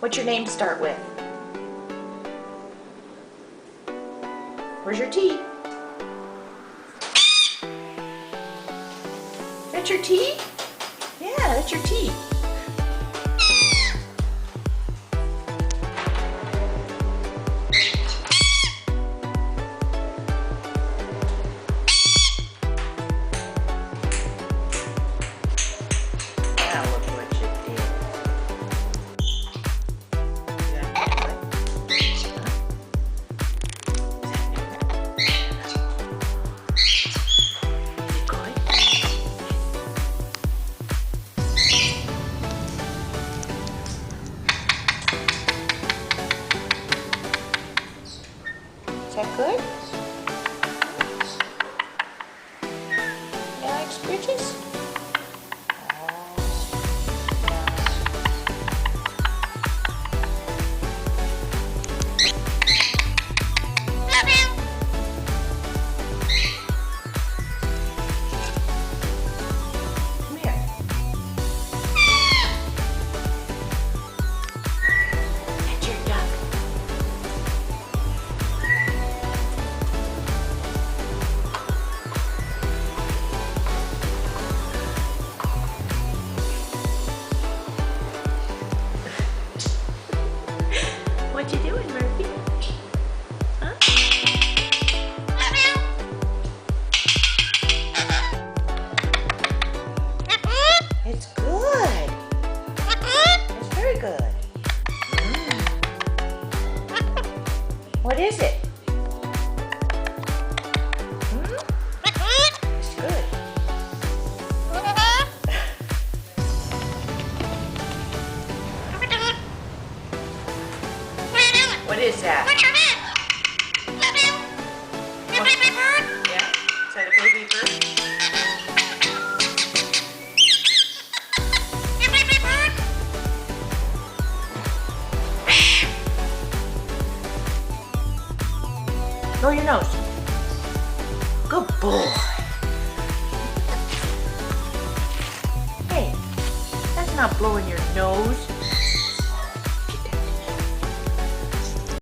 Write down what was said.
What's your name start with? Where's your T? That's your T? Yeah, that's your T. Now look what you did. Is that good? You like scritches? Come here. That's your duck. What you doing, Murphy? Huh? It's good. It's very good. What is it? It's good. What is that? Yeah, is that a baby bird? Blow your nose. Good boy. Hey, that's not blowing your nose.